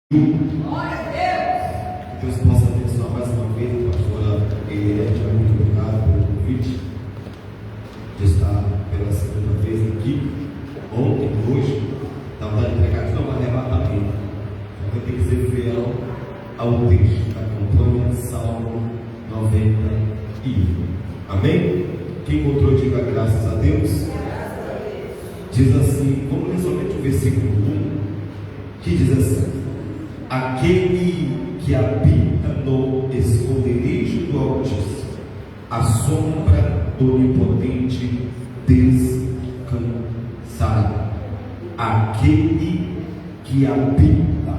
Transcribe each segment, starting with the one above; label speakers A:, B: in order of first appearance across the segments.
A: Glória a Deus.
B: Deus possa abençoar mais uma vez a pastora Eliette. Muito obrigado pelo convite de estar pela segunda vez aqui. Ontem, hoje, na vontade de pregar, não vai arrebatamento. Então vai ter que ser fiel ao texto da campanha Salmo 91. Amém? Quem encontrou, diga graças a Deus. Diz assim, vamos ler somente o versículo 1, que diz assim: aquele que habita no esconderijo do Altíssimo, a sombra do Onipotente descansará. Aquele que habita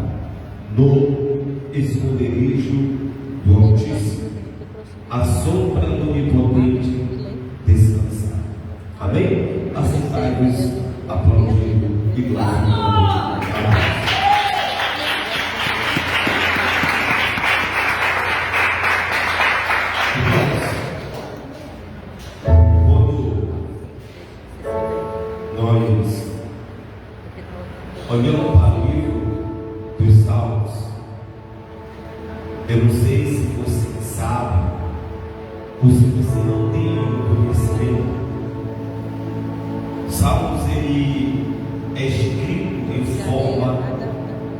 B: no esconderijo do Altíssimo, a sombra do Onipotente descansará. Amém? Assentai-vos, aplaudindo e glorificando. Amém. Olhando para o livro dos Salmos, eu não sei se você sabe ou se você não tem conhecimento. Salmos, ele é escrito em forma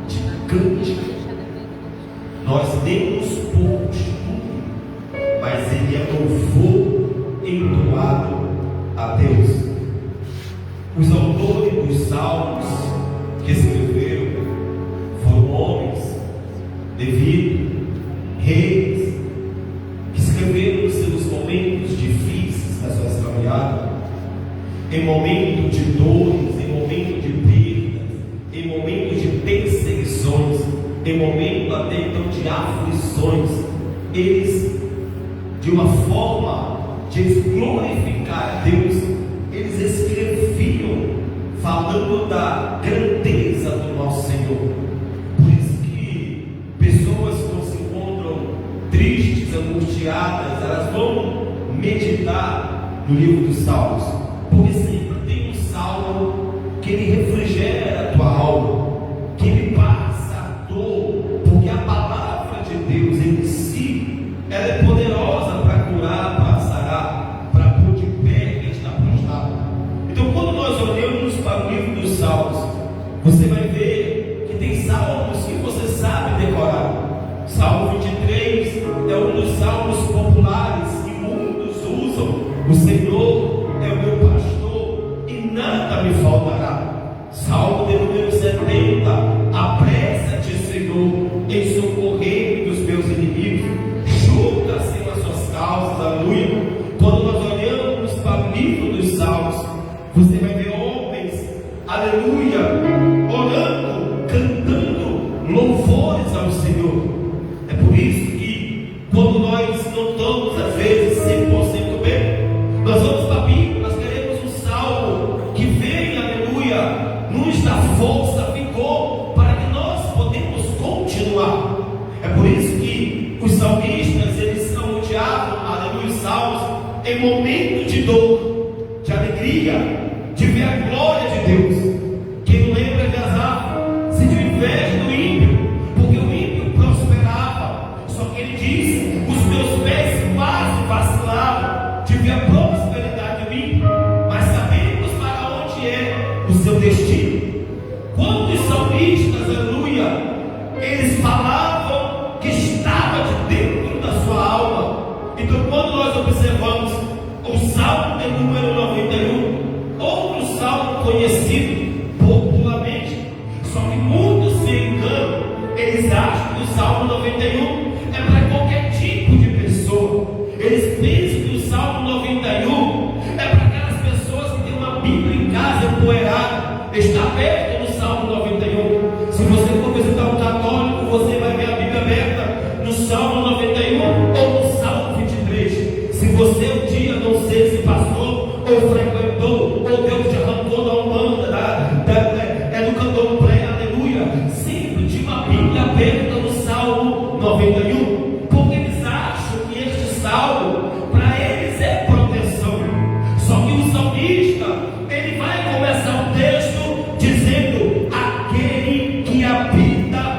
B: de cântico. Nós temos por costume, mas ele é louvor entoado a Deus. Os autores dos Salmos que escreveram foram homens, Davi, reis, que escreveram os seus momentos difíceis das suas caminhadas, em momentos de dores, em momentos de perdas, em momentos de perseguições, em momentos até então de aflições. Eles, de uma forma de glorificar a Deus, eles escreviam falando da grandeza do nosso Senhor. Por isso que pessoas que não se encontram tristes, angustiadas, elas vão meditar no livro dos Salmos, porque sempre tem um salmo que ele refrigera a tua alma, que ele passa a dor, porque a palavra de Deus em si, ela é poderosa para curar, para sarar, para pôr de pé quem está prostrado. Então, quando nós olhamos para o livro dos Salmos, você vai ver que tem salmos que você sabe decorar. Salmo 23 é um dos salmos populares que muitos usam. O Senhor é o meu pastor e nada me faltará. Salmo de número 70: apressa-te, Senhor, em socorrer dos meus inimigos, julga-se as suas causas. Aleluia. Quando nós olhamos para o livro dos Salmos, você vai ver homens, aleluia, orando, cantando louvores ao Senhor. É por isso que quando nós não estamos às vezes 100% bem, nós vamos para a Bíblia, nós queremos um salmo que venha, aleluia, nos dá força, vigor, para que nós podemos continuar. É por isso que os salmistas, eles são odiados, aleluia, os salmos, em momento de dor, de alegria, de ver a glória de Deus. Quem não lembra de Asaf, se de inveja do ímpio, porque o ímpio prosperava, só que ele disse: os meus pés quase vacilaram de ver a prosperidade do ímpio, mas sabemos para onde é o seu destino. Quando os salmistas, aleluia, eles falavam que estava de dentro da sua alma. Então, quando nós observamos o Salmo de número 91, outro salmo conhecido popularmente, só que muitos se enganam, eles acham que o Salmo 91 é para qualquer tipo de pessoa. Eles pensam que o Salmo 91 é para aquelas pessoas que têm uma Bíblia em casa empoeirada. Está aberto no Salmo 91. Se você for visitar um católico, você vai ver a Bíblia aberta no Salmo 91 ou no Salmo 23. Se você um dia, não sei se passou ou frequentou, ou Deus te arrancou da Umbanda, do candomblé, aleluia, sempre tinha uma Bíblia aberta no Salmo 91, porque eles acham que este salmo, para eles é proteção. Só que o salmista, ele vai começar o texto dizendo: aquele que habita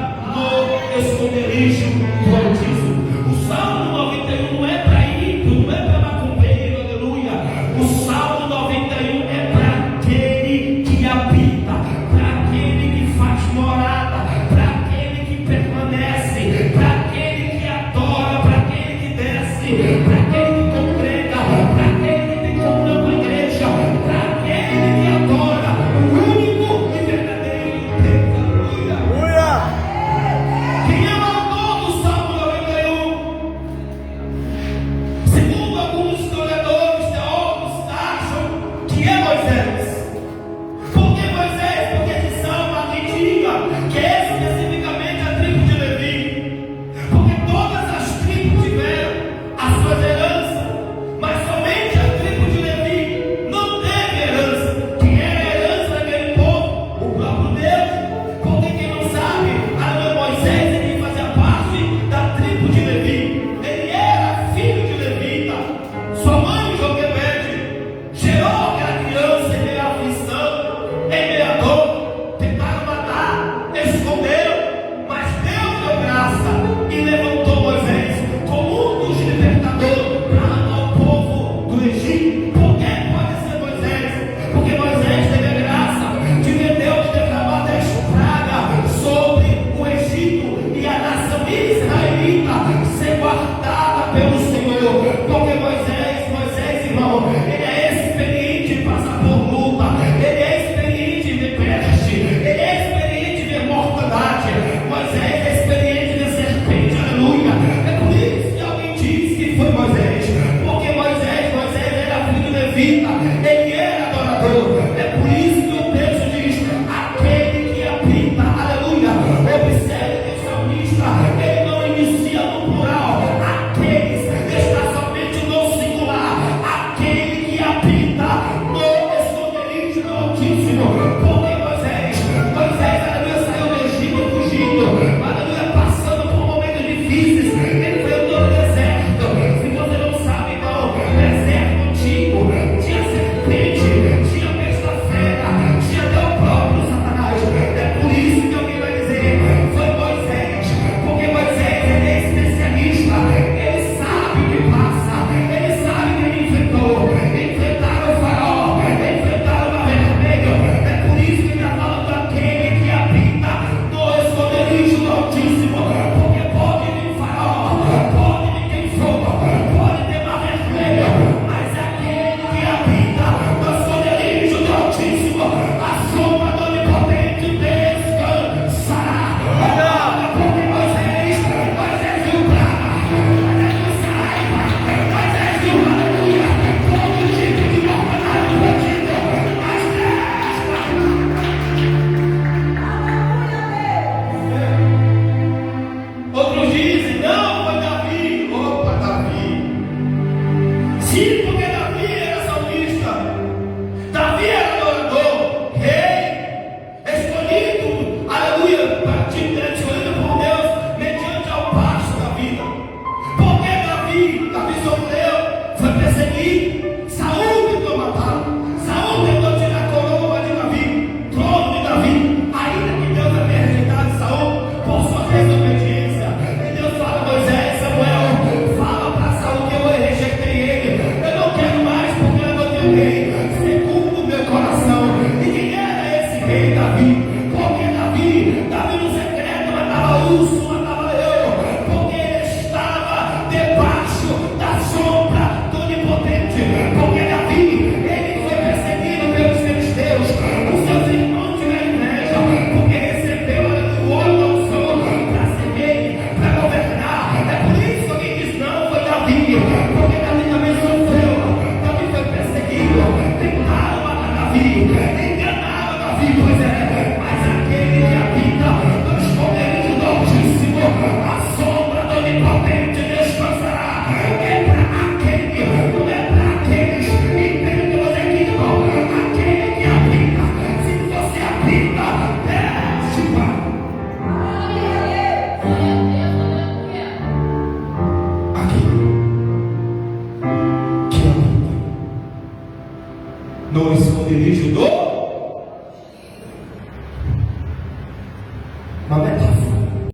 B: repreende